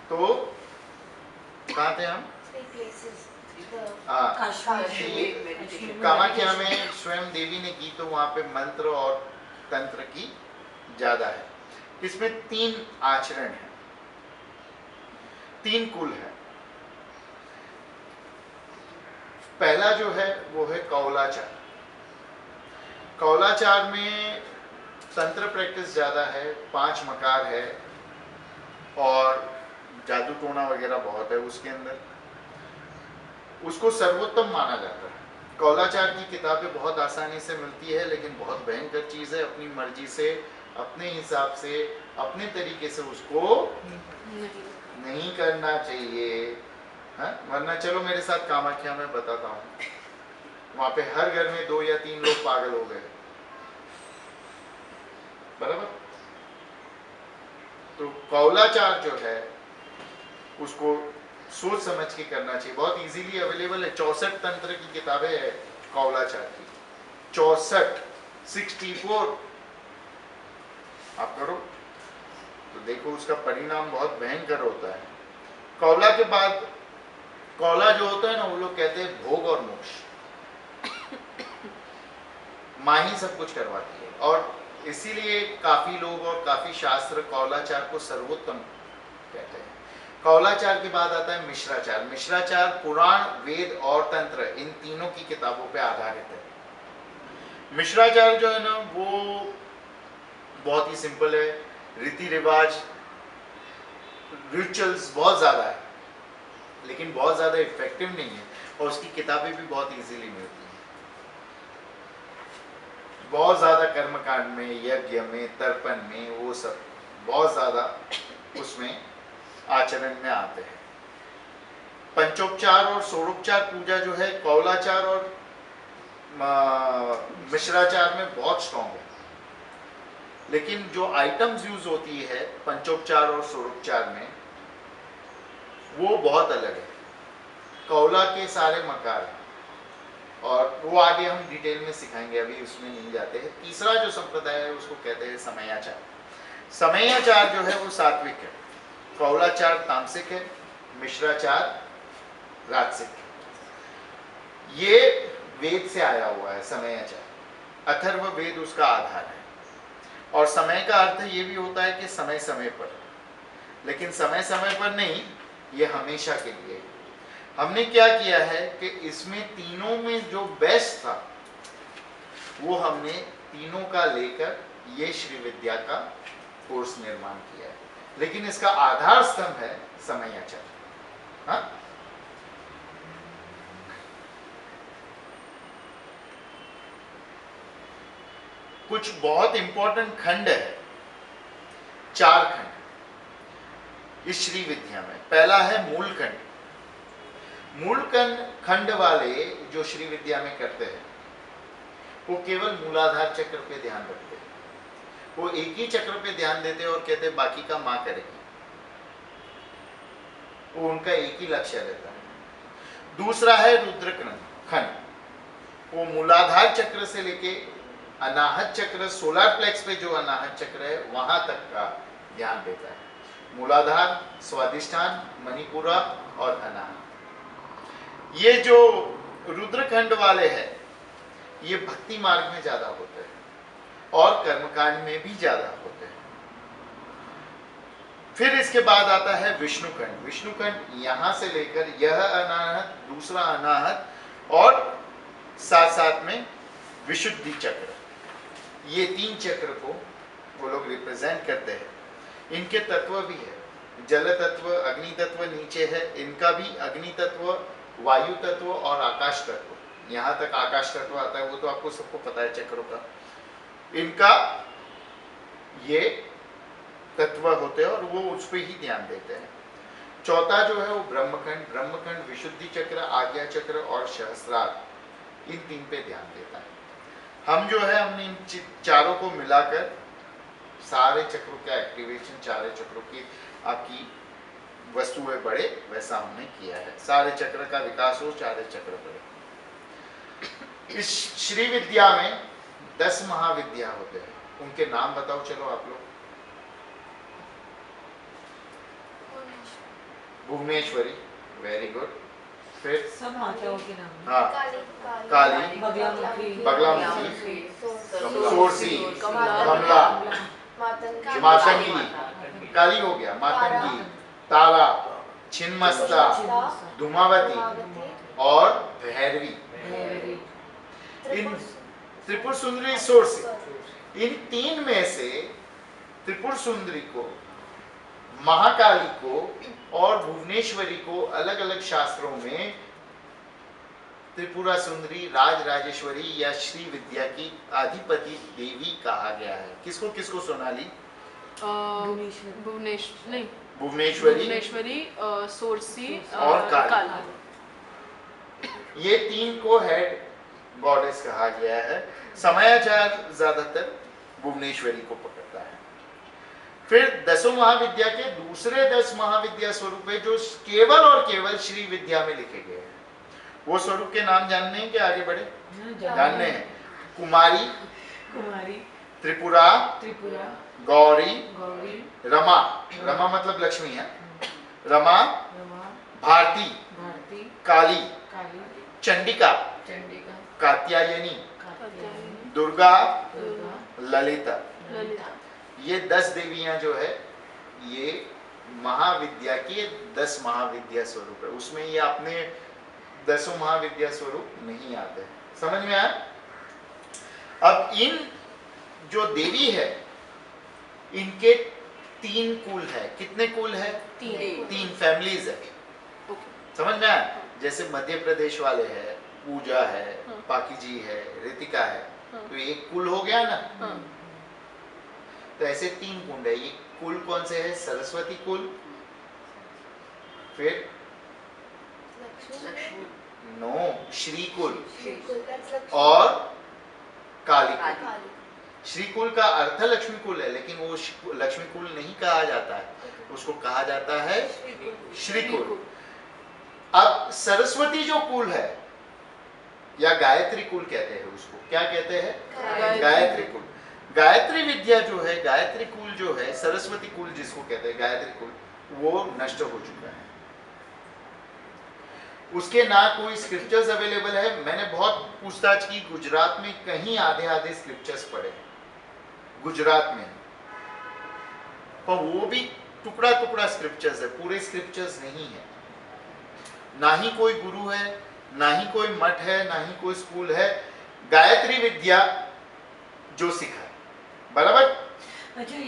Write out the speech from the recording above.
तो कहाँ थे हम? कामाख्या में स्वयं देवी ने की, तो वहां पे मंत्र और तंत्र की ज्यादा है। इसमें 3 आचरण है, 3 कुल है। पहला जो है वो है कौलाचार। कौलाचार में तंत्र प्रैक्टिस ज्यादा है, 5 मकार है और जादू टोना वगैरह बहुत है उसके अंदर। उसको सर्वोत्तम माना जाता है। कौलाचार की किताबें बहुत आसानी से मिलती है, लेकिन बहुत भयंकर चीज है। अपनी मर्जी से, अपने हिसाब से, अपने तरीके से उसको नहीं करना चाहिए। वरना चलो मेरे साथ कामाख्या में बताता हूँ, वहां पे हर घर में 2 या 3 लोग पागल हो गए, बराबर। तो कौलाचार जो है उसको सोच समझ के करना चाहिए। बहुत इजीली अवेलेबल है, 64 तंत्र की किताबें है कौलाचार की, 64 आप करो तो देखो उसका परिणाम बहुत भयंकर होता है। कौला के बाद, कौला जो होता है ना, वो लोग कहते हैं भोग और मोक्ष, माँ ही सब कुछ करवाती है। और इसीलिए काफी लोग और काफी शास्त्र कौलाचार को सर्वोत्तम कहते हैं। कौलाचार के बाद आता है मिश्राचार। मिश्राचार पुराण, वेद और तंत्र, इन तीनों की किताबों पे आधारित है। मिश्राचार जो है ना वो बहुत ही सिंपल है, रीति रिवाज, रिचुअल्स बहुत ज्यादा है, लेकिन बहुत ज्यादा इफेक्टिव नहीं है, और उसकी किताबें भी बहुत इजीली मिलती हैं। बहुत ज्यादा कर्मकांड में, यज्ञ में, तर्पण में, वो सब बहुत ज्यादा उसमें आचरण में आते हैं। पंचोपचार और षोडोपचार पूजा जो है कौलाचार और मिश्राचार में बहुत स्ट्रॉन्ग है, लेकिन जो आइटम्स यूज होती है पंचोपचार और षोडोपचार में वो बहुत अलग है। कौला के सारे मकार, और वो आगे हम डिटेल में सिखाएंगे, अभी उसमें नहीं जाते हैं। तीसरा जो संप्रदाय है उसको कहते हैं समयाचार। समयाचार जो है वो सात्विक है, कौलाचार तामसिक है, मिश्राचार राजसिक है। ये वेद से आया हुआ है समयाचार, अथर्व वेद उसका आधार है। और समय का अर्थ ये भी होता है कि समय समय पर, लेकिन समय समय पर नहीं, ये हमेशा के लिए। हमने क्या किया है कि इसमें तीनों में जो बेस्ट था वो हमने तीनों का लेकर ये श्री विद्या का कोर्स निर्माण किया है, लेकिन इसका आधार स्तंभ है समयाचार। हाँ, कुछ बहुत इंपॉर्टेंट खंड है, 4 खंड इस श्री विद्या में। पहला है मूल खंड। मूल खंड वाले जो श्री विद्या में करते हैं वो केवल मूलाधार चक्र पे ध्यान रखते हैं, वो एक ही चक्र पे ध्यान देते हैं और कहते हैं बाकी का माँ करेगी, वो उनका एक ही लक्ष्य रहता है। दूसरा है रुद्र खंड, वो मूलाधार चक्र से लेके अनाहत चक्र, सोलर प्लेक्स पे जो अनाहत चक्र है वहां तक का ध्यान देता है। मूलाधार, स्वादिष्ठान, मणिपुरा और अनाहत। ये जो रुद्रखंड वाले हैं ये भक्ति मार्ग में ज्यादा होते हैं और कर्मकांड में भी ज्यादा होते हैं। फिर इसके बाद आता है विष्णुखंड। विष्णुखंड यहां से लेकर यह अनाहत, दूसरा अनाहत और साथ साथ में विशुद्धि चक्र, ये 3 चक्र को वो लोग रिप्रेजेंट करते हैं। इनके तत्व भी है, जल तत्व, अग्नि तत्व नीचे है, इनका भी अग्नि तत्व, वायु तत्व और आकाश तत्व, यहाँ तक आकाश तत्व आता है, वो तो आपको सबको पता है चक्रों का। इनका ये तत्व होते हैं और वो उस पर ही ध्यान देते हैं। चौथा जो है वो ब्रह्मखंड। ब्रह्मखंड विशुद्धि चक्र, आज्ञा चक्र और सहस्रार, इन 3 पे ध्यान देता है। हम जो है हमने इन चारों को मिलाकर सारे चक्रों का एक्टिवेशन, सारे चक्रों की आपकी वस्तुएं बढ़े वैसा हमने किया है। सारे चक्र का विकास हो, सारे चक्र बढ़े। इस श्री विद्या में 10 महाविद्या होते हैं, उनके नाम बताओ चलो आप लोग। Bhuvaneshwari, very good. फिर सब माताओं के नाम हाँ, काली, बगलामुखी, सोरसी, कमला, मातंगी, काली हो गया, मातंगी, तारा, छिन्नमस्ता, धूमावती और भैरवी। इन त्रिपुर सुंदरी, सोरसी, इन तीन में से त्रिपुर सुंदरी को, महाकाली को और भुवनेश्वरी को अलग अलग शास्त्रों में त्रिपुरा सुंदरी, राज राजेश्वरी या श्री विद्या की अधिपति देवी कहा गया है। किसको किसको सोनाली? भुवनेश्वरी, सोरसी और काली। ये तीन को हेड गॉडेस कहा गया है। समयाचार ज्यादातर भुवनेश्वरी को पकड़ता है। फिर दसों महाविद्या के दूसरे 10 महाविद्या स्वरूप है जो केवल और केवल श्री विद्या में लिखे गए हैं। वो स्वरूप के नाम जानने हैं कि आगे बढ़े? जानने हैं। कुमारी, त्रिपुरा, गौरी, रमा, रमा मतलब लक्ष्मी है, रमा, भारती, काली, चंडिका, कात्यायनी, दुर्गा, ललिता। ये 10 देवियां जो है ये महाविद्या की 10 महाविद्या स्वरूप है। उसमें ये अपने 10 महाविद्या स्वरूप नहीं आते। समझ में आया? अब इन जो देवी है इनके 3 कुल है। कितने कुल है? 3 फैमिलीज है। समझ में आया? जैसे मध्य प्रदेश वाले है, पूजा है, पाकीजी है, रितिका है, तो एक कुल हो गया ना। तो ऐसे 3 कुंड है। ये कुल कौन से है? सरस्वती कुल, फिर श्री कुल और काली कुल। श्री कुल का अर्थ लक्ष्मी कुल है, लेकिन वो लक्ष्मी कुल नहीं कहा जाता है, उसको कहा जाता है श्री कुल। अब सरस्वती जो कुल है या गायत्री कुल कहते हैं उसको, क्या कहते हैं? गायत्री कुल। गायत्री विद्या जो है, गायत्री कुल जो है, सरस्वती कुल जिसको कहते हैं गायत्री कुल, वो नष्ट हो चुका है। उसके ना कोई स्क्रिप्चर्स अवेलेबल है। मैंने बहुत पूछताछ की, गुजरात में कहीं आधे स्क्रिप्चर्स पढ़े, गुजरात में, पर वो भी टुकड़ा टुकड़ा स्क्रिप्चर्स है, पूरे स्क्रिप्चर्स नहीं है। ना ही कोई गुरु है, ना ही कोई मठ है, ना ही कोई स्कूल है गायत्री विद्या जो सिखाए। बराबर? अच्छा, ये